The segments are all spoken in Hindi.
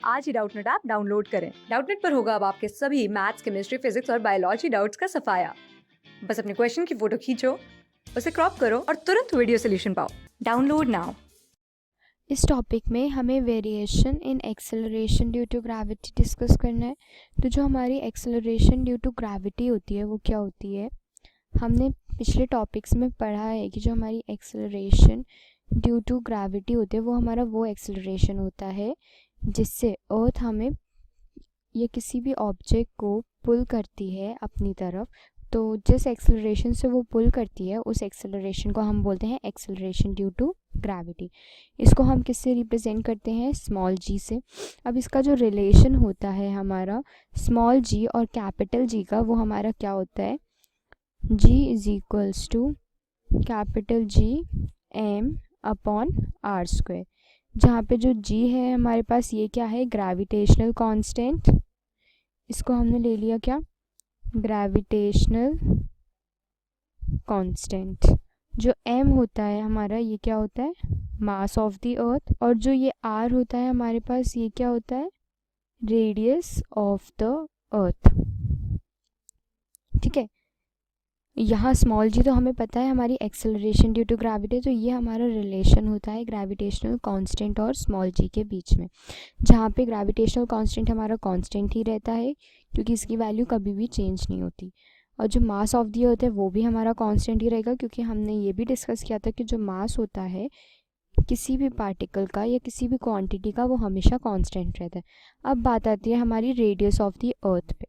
आज ही डाउटनेट ऐप डाउनलोड करें। डाउटनेट पर होगा अब आपके सभी मैथ्स, केमिस्ट्री, फिजिक्स और बायोलॉजी डाउट्स का सफाया। बस अपने क्वेश्चन की फोटो खींचो, उसे क्रॉप करो और तुरंत वीडियो सोल्यूशन पाओ। Download now. इस टॉपिक में हमें variation in acceleration due to gravity discuss करना है। तो जो हमारी एक्सेलरेशन ड्यू टू ग्रेविटी होती है वो क्या होती है? हमने पिछले टॉपिक्स में पढ़ा है कि जो हमारी एक्सेलरेशन ड्यू टू ग्रेविटी होती है वो हमारा वो एक्सेलरेशन होता है जिससे अर्थ हमें या किसी भी ऑब्जेक्ट को पुल करती है अपनी तरफ। तो जिस एक्सेलरेशन से वो पुल करती है उस एक्सेलरेशन को हम बोलते हैं एक्सेलरेशन ड्यू टू ग्रेविटी। इसको हम किससे रिप्रेजेंट करते हैं? स्मॉल जी से। अब इसका जो रिलेशन होता है हमारा स्मॉल जी और कैपिटल जी का, वो हमारा क्या होता है? g is equals to capital G M upon R square, जहाँ पे जो g है हमारे पास ये क्या है? Gravitational constant. इसको हमने ले लिया क्या? Gravitational constant. जो m होता है हमारा ये क्या होता है? मास ऑफ द अर्थ। और जो ये r होता है हमारे पास ये क्या होता है? रेडियस ऑफ द अर्थ। ठीक है, यहाँ स्मॉल जी तो हमें पता है हमारी एक्सेलरेशन ड्यू टू ग्रेविटी, तो ये हमारा रिलेशन होता है ग्रेविटेशनल कांस्टेंट और स्मॉल जी के बीच में, जहाँ पे ग्रेविटेशनल कांस्टेंट हमारा कांस्टेंट ही रहता है क्योंकि इसकी वैल्यू कभी भी चेंज नहीं होती। और जो मास ऑफ दी अर्थ है वो भी हमारा कांस्टेंट ही रहेगा, क्योंकि हमने ये भी डिस्कस किया था कि जो मास होता है किसी भी पार्टिकल का या किसी भी क्वांटिटी का वो हमेशा कांस्टेंट रहता है। अब बात आती है हमारी रेडियस ऑफ दी अर्थ पे।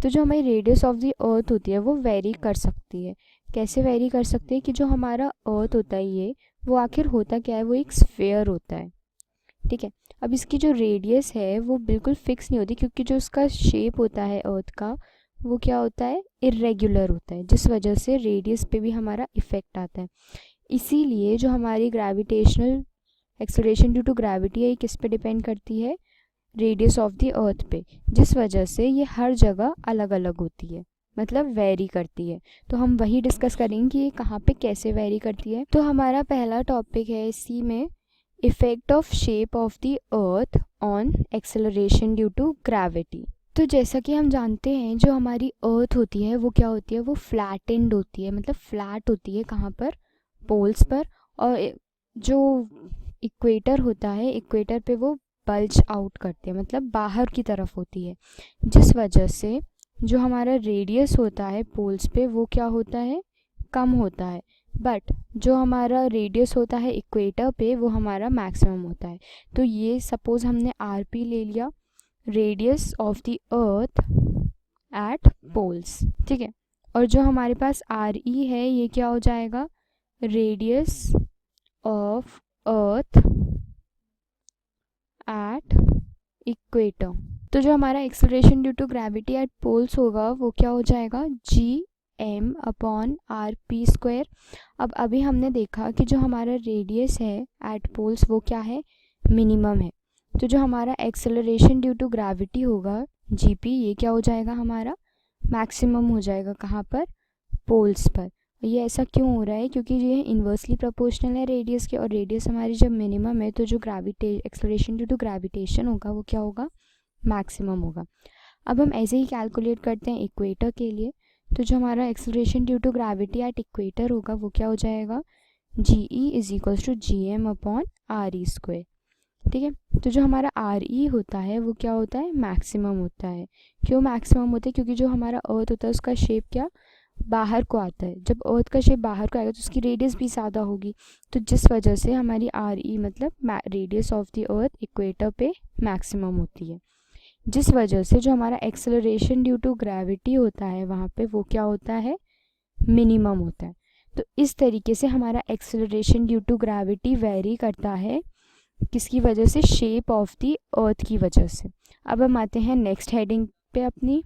तो जो हमारी रेडियस ऑफ दी अर्थ होती है वो वेरी कर सकती है। कैसे वेरी कर सकती है? कि जो हमारा अर्थ होता है ये, वो आखिर होता क्या है? वो एक स्फीयर होता है। ठीक है, अब इसकी जो रेडियस है वो बिल्कुल फिक्स नहीं होती, क्योंकि जो उसका शेप होता है अर्थ का वो क्या होता है? इरेगुलर होता है, जिस वजह से रेडियस पे भी हमारा इफेक्ट आता है। इसीलिए जो हमारी gravitational acceleration due to gravity है ये किस पे डिपेंड करती है? रेडियस ऑफ द अर्थ पे, जिस वजह से ये हर जगह अलग अलग होती है, मतलब वेरी करती है। तो हम वही डिस्कस करेंगे कि ये कहाँ पे कैसे वेरी करती है। तो हमारा पहला टॉपिक है इसी में, effect of shape of the earth on acceleration due to gravity. तो जैसा कि हम जानते हैं जो हमारी अर्थ होती है वो क्या होती है? वो फ्लैटेंड होती है, मतलब फ्लैट होती है। कहाँ पर? पोल्स पर। और जो इक्वेटर होता है, इक्वेटर पे वो बल्ज आउट करते हैं, मतलब बाहर की तरफ होती है, जिस वजह से जो हमारा रेडियस होता है पोल्स पे वो क्या होता है? कम होता है। बट जो हमारा रेडियस होता है इक्वेटर पे वो हमारा मैक्सिमम होता है। तो ये सपोज हमने आर पी ले लिया, radius of the earth at poles. ठीक है, और जो हमारे पास आर ई है ये क्या हो जाएगा? Radius of earth at equator. तो जो हमारा acceleration due to gravity at poles होगा वो क्या हो जाएगा? G M upon R P square. अब अभी हमने देखा कि जो हमारा रेडियस है एट पोल्स वो क्या है? मिनिमम है। तो जो हमारा एक्सेलरेशन ड्यू टू ग्रेविटी होगा जी पी, ये क्या हो जाएगा? हमारा मैक्सिमम हो जाएगा। कहाँ पर? पोल्स पर। ये ऐसा क्यों हो रहा है? क्योंकि ये इन्वर्सली प्रोपोर्शनल है रेडियस के, और रेडियस हमारी जब मिनिमम है तो जो एक्सेलरेशन ड्यू टू ग्रेविटेशन होगा वो क्या होगा? मैक्सिमम होगा। अब हम ऐसे ही कैलकुलेट करते हैं इक्वेटर के लिए। तो जो हमारा acceleration due to gravity at equator होगा वो क्या हो जाएगा? G e is equals to G M upon R e square. ठीक है, तो जो हमारा आर ई होता है वो क्या होता है? मैक्सिमम होता है। क्यों मैक्सिमम होता है? क्योंकि जो हमारा अर्थ होता है उसका शेप क्या बाहर को आता है। जब अर्थ का शेप बाहर को आएगा तो उसकी रेडियस भी ज़्यादा होगी, तो जिस वजह से हमारी आर ई मतलब radius of the earth equator पे मैक्सिमम होती है, जिस वजह से जो हमारा एक्सेलरेशन ड्यू टू ग्रेविटी होता है वहाँ पे वो क्या होता है? मिनिमम होता है। तो इस तरीके से हमारा acceleration due to gravity vary करता है। किसकी वजह से? शेप ऑफ द अर्थ की वजह से। अब हम आते हैं नेक्स्ट हेडिंग पे अपनी,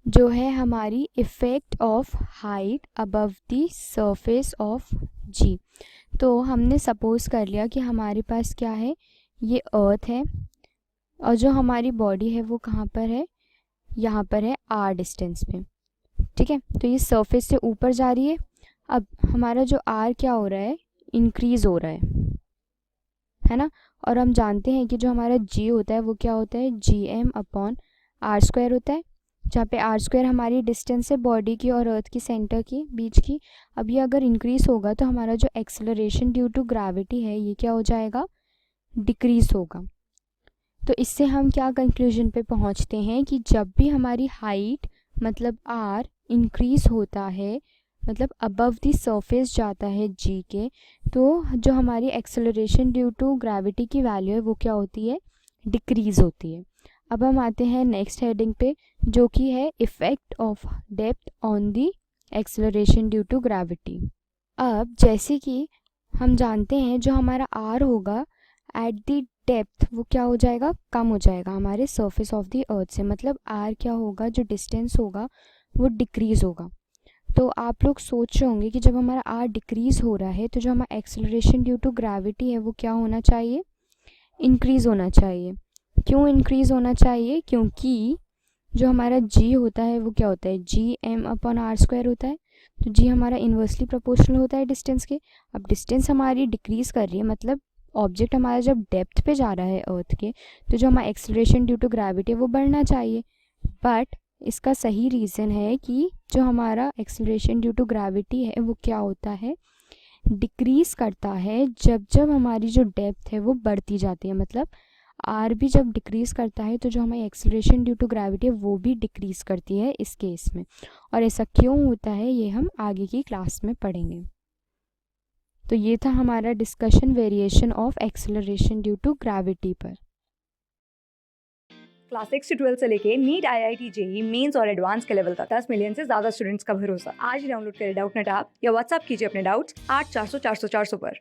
जो है हमारी effect of height above the surface of g. तो हमने सपोज कर लिया कि हमारे पास क्या है? ये अर्थ है, और जो हमारी बॉडी है वो कहाँ पर है? यहाँ पर है आर डिस्टेंस पे। ठीक है, तो ये सरफेस से ऊपर जा रही है। अब हमारा जो आर क्या हो रहा है? इंक्रीज़ हो रहा है ना। और हम जानते हैं कि जो हमारा g होता है वो क्या होता है, gm/r² होता है, जहाँ पे r² हमारी डिस्टेंस है बॉडी की और अर्थ की सेंटर की बीच की। अब ये अगर इंक्रीज़ होगा तो हमारा जो एक्सेलरेशन ड्यू टू ग्रेविटी है ये क्या हो जाएगा, डिक्रीज़ होगा। तो इससे हम क्या कंक्लूजन पे पहुँचते हैं कि जब भी हमारी हाइट मतलब r इंक्रीज़ होता है, मतलब अबव द सरफेस जाता है g के, तो जो हमारी एक्सेलरेशन ड्यू टू ग्रेविटी की वैल्यू है वो क्या होती है, डिक्रीज़ होती है। अब हम आते हैं नेक्स्ट हेडिंग पे, जो कि है effect of depth on the acceleration due to gravity. अब जैसे कि हम जानते हैं जो हमारा r होगा एट द डेप्थ वो क्या हो जाएगा, कम हो जाएगा हमारे सरफेस ऑफ द अर्थ से, मतलब r क्या होगा, जो डिस्टेंस होगा वो डिक्रीज़ होगा। तो आप लोग सोच रहे होंगे कि जब हमारा r डिक्रीज़ हो रहा है तो जो हमारा एक्सेलरेशन ड्यू टू ग्रेविटी है वो क्या होना चाहिए, इंक्रीज़ होना चाहिए। क्यों इंक्रीज़ होना चाहिए, क्योंकि जो हमारा g होता है वो क्या होता है, gm/r² होता है। तो g हमारा इन्वर्सली प्रोपोर्शनल होता है डिस्टेंस के। अब डिस्टेंस हमारी डिक्रीज़ कर रही है, मतलब ऑब्जेक्ट हमारा जब डेप्थ पे जा रहा है अर्थ के, तो जो हमारा एक्सेलरेशन ड्यू टू ग्रेविटी है वो बढ़ना चाहिए। बट इसका सही रीज़न है कि जो हमारा एक्सेलरेशन ड्यू टू ग्रेविटी है वो क्या होता है, डिक्रीज़ करता है जब जब हमारी जो डेप्थ है वो बढ़ती जाती है। मतलब r भी जब डिक्रीज़ करता है तो जो हमारी एक्सेलरेशन ड्यू टू ग्रेविटी है वो भी डिक्रीज़ करती है इस केस में। और ऐसा क्यों होता है ये हम आगे की क्लास में पढ़ेंगे। तो ये था हमारा discussion variation of acceleration due to gravity पर। क्लास 6 से 12 से लेके नीट, IIT, जेई मेंस और एडवांस के लेवल तक 10 मिलियन से ज्यादा स्टूडेंट्स का भरोसा। आज ही डाउनलोड करें डाउटनेट ऐप या व्हाट्सएप कीजिए अपने डाउट्स 8400 400 400 पर।